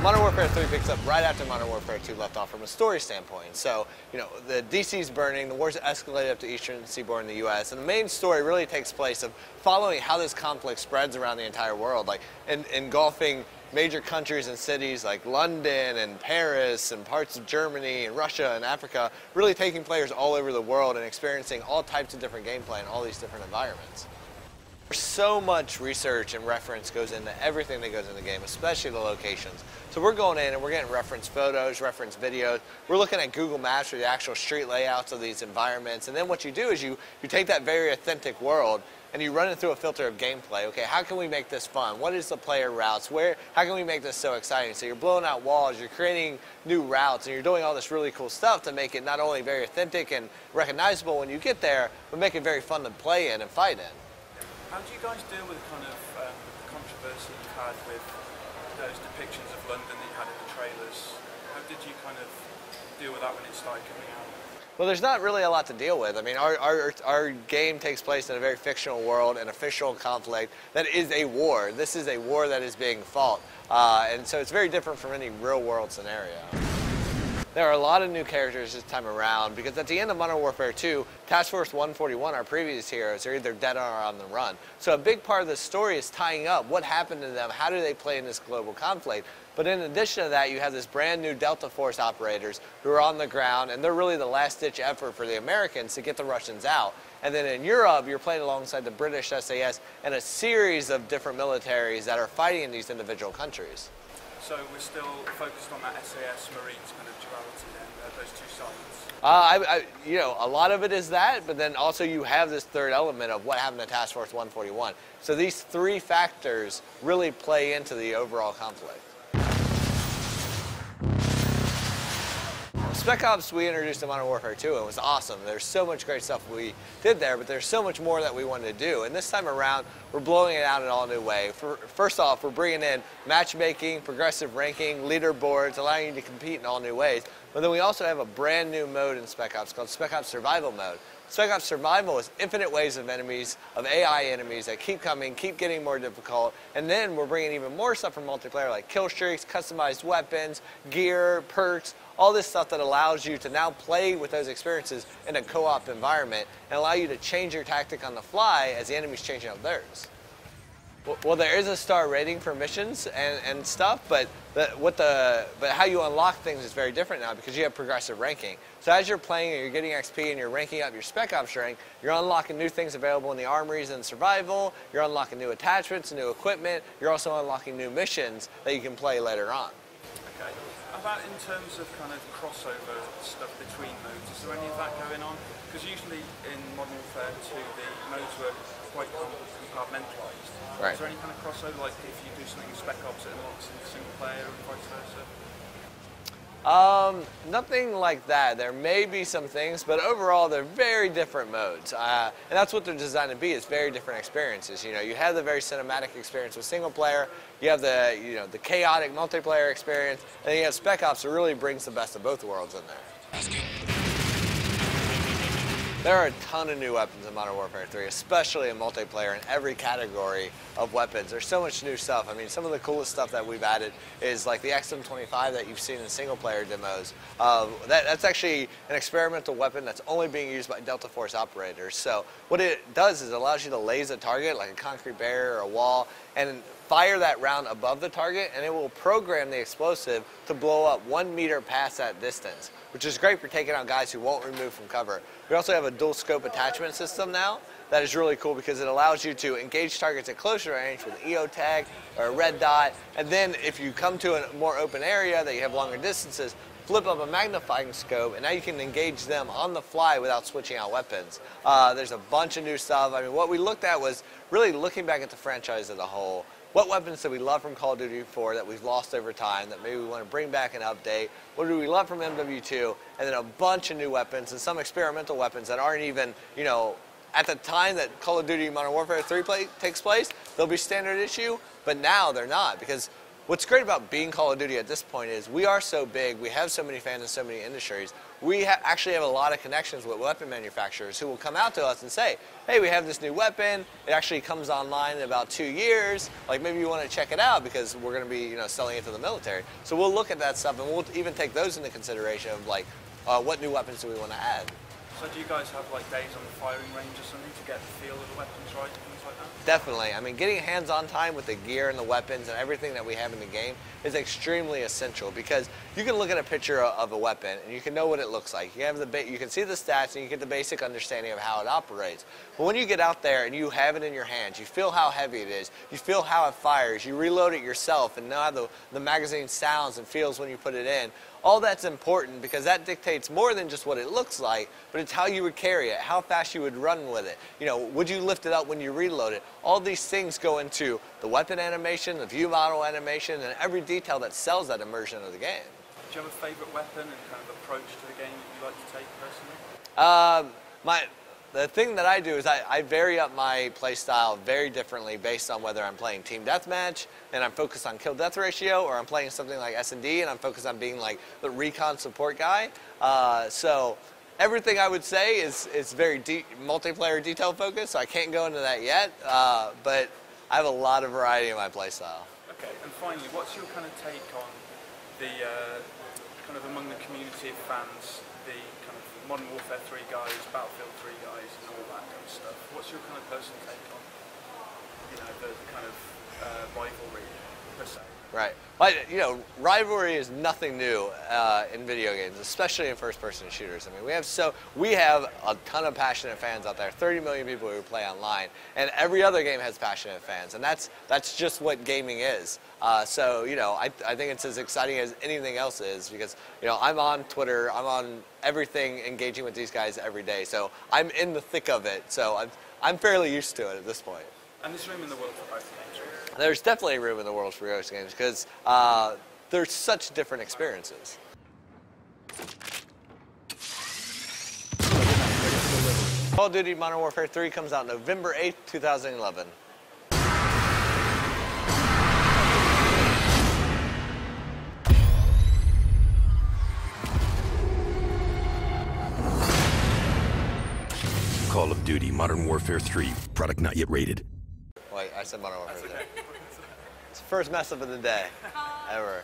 Modern Warfare 3 picks up right after Modern Warfare 2 left off from a story standpoint. So, the DC's burning, the war's escalated up to eastern seaboard in the U.S., and the main story really takes place of following how this conflict spreads around the entire world, like engulfing major countries and cities like London and Paris and parts of Germany and Russia and Africa, really taking players all over the world and experiencing all types of different gameplay in all these different environments. So much research and reference goes into everything that goes in the game, especially the locations. So we're going in and we're getting reference photos, reference videos. We're looking at Google Maps for the actual street layouts of these environments. And then what you do is you take that very authentic world and you run it through a filter of gameplay. Okay, how can we make this fun? What is the player routes? How can we make this so exciting? So you're blowing out walls, you're creating new routes, and you're doing all this really cool stuff to make it not only very authentic and recognizable when you get there, but make it very fun to play in and fight in. How do you guys deal with kind of controversy you've had with those depictions of London that you had in the trailers? How did you kind of deal with that when it started coming out? Well, there's not really a lot to deal with. I mean, our game takes place in a very fictional world, an official conflict that is a war. This is a war that is being fought. And so it's very different from any real world scenario. There are a lot of new characters this time around because at the end of Modern Warfare 2, Task Force 141, our previous heroes, are either dead or on the run. So a big part of the story is tying up what happened to them, how do they play in this global conflict. But in addition to that, you have this brand new Delta Force operators who are on the ground, and they're really the last-ditch effort for the Americans to get the Russians out. And then in Europe, you're playing alongside the British SAS and a series of different militaries that are fighting in these individual countries. So we're still focused on that SAS Marines kind of duality then, those two sides? A lot of it is that, but then also you have this third element of what happened to Task Force 141. So these three factors really play into the overall conflict. Spec Ops we introduced in Modern Warfare 2 and it was awesome. There's so much great stuff we did there, but there's so much more that we wanted to do. And this time around, we're blowing it out in an all new way. First off, we're bringing in matchmaking, progressive ranking, leaderboards, allowing you to compete in all new ways. But then we also have a brand new mode in Spec Ops called Spec Ops Survival Mode. Spec Ops Survival is infinite waves of enemies, of AI enemies that keep coming, keep getting more difficult, and then we're bringing even more stuff from multiplayer like kill streaks, customized weapons, gear, perks, all this stuff that allows you to now play with those experiences in a co-op environment and allow you to change your tactic on the fly as the enemy's changing up theirs. Well, there is a star rating for missions and stuff, but how you unlock things is very different now because you have progressive ranking. So as you're playing and you're getting XP and you're ranking up your Spec Ops rank, you're unlocking new things available in the armories and survival, you're unlocking new attachments, new equipment, you're also unlocking new missions that you can play later on. Okay. How about in terms of kind of crossover stuff between modes? Is there any of that going on? Because usually in Modern Warfare 2 the modes were quite compartmentalised. Right. Is there any kind of crossover, like if you do something in Spec Ops it unlocks in single player and vice versa? Nothing like that. There may be some things, but overall they're very different modes. And that's what they're designed to be, is very different experiences. You have the very cinematic experience with single player, you have the, the chaotic multiplayer experience, and then you have Spec Ops that really brings the best of both worlds in there. There are a ton of new weapons in Modern Warfare 3, especially in multiplayer in every category of weapons. There's so much new stuff. I mean, some of the coolest stuff that we've added is like the XM25 that you've seen in single player demos. That's actually an experimental weapon that's only being used by Delta Force operators. So what it does is it allows you to laze a target like a concrete barrier or a wall and fire that round above the target, and it will program the explosive to blow up 1 meter past that distance, which is great for taking out guys who won't remove from cover. We also have a dual scope attachment system now that is really cool because it allows you to engage targets at closer range with an EO tag or a red dot, and then if you come to a more open area that you have longer distances, flip up a magnifying scope, and now you can engage them on the fly without switching out weapons. There's a bunch of new stuff. I mean, what we looked at was really looking back at the franchise as a whole. What weapons did we love from Call of Duty 4 that we've lost over time that maybe we want to bring back and update? What do we love from MW2? And then a bunch of new weapons and some experimental weapons that aren't even, at the time that Call of Duty Modern Warfare 3 takes place, they'll be standard issue, but now they're not because what's great about being Call of Duty at this point is we are so big, we have so many fans in so many industries, we actually have a lot of connections with weapon manufacturers who will come out to us and say, hey, we have this new weapon, it actually comes online in about 2 years, like maybe you want to check it out because we're going to be selling it to the military. So we'll look at that stuff and we'll even take those into consideration of like, what new weapons do we want to add. So do you guys have like days on the firing range or something to get the feel of the weapons right and things like that? Definitely. I mean, getting hands-on time with the gear and the weapons and everything that we have in the game is extremely essential because you can look at a picture of a weapon and you can know what it looks like. You have you can see the stats and you get the basic understanding of how it operates. But when you get out there and you have it in your hands, you feel how heavy it is, you feel how it fires, you reload it yourself and know how the magazine sounds and feels when you put it in. All that's important because that dictates more than just what it looks like, but it's how you would carry it, how fast you would run with it. Would you lift it up when you reload it? All these things go into the weapon animation, the view model animation, and every detail that sells that immersion of the game. Do you have a favorite weapon and kind of approach to the game that you like to take personally? The thing that I do is I vary up my play style very differently based on whether I'm playing team deathmatch and I'm focused on kill-death ratio, or I'm playing something like S&D and I'm focused on being like the recon support guy. So everything I would say is very multiplayer detail focused, so I can't go into that yet, but I have a lot of variety in my play style. Okay, and finally, what's your kind of take on the, kind of among the community of fans, the kind of Modern Warfare 3 guys, Battlefield 3 guys, and all that kind of stuff? What's your kind of personal take on, the kind of rivalry per se? Right. Rivalry is nothing new in video games, especially in first-person shooters. I mean, we have a ton of passionate fans out there, 30 million people who play online, and every other game has passionate fans, and that's just what gaming is. I think it's as exciting as anything else is because, I'm on Twitter, I'm on everything engaging with these guys every day, so I'm in the thick of it, so I'm fairly used to it at this point. And there's room in the world for both games, right? There's definitely room in the world for both games because there's such different experiences. Call of Duty Modern Warfare 3 comes out November 8th, 2011. Call of Duty Modern Warfare 3, product not yet rated. Wait, I said Modern Warfare 3. It's the first mess up of the day, ever.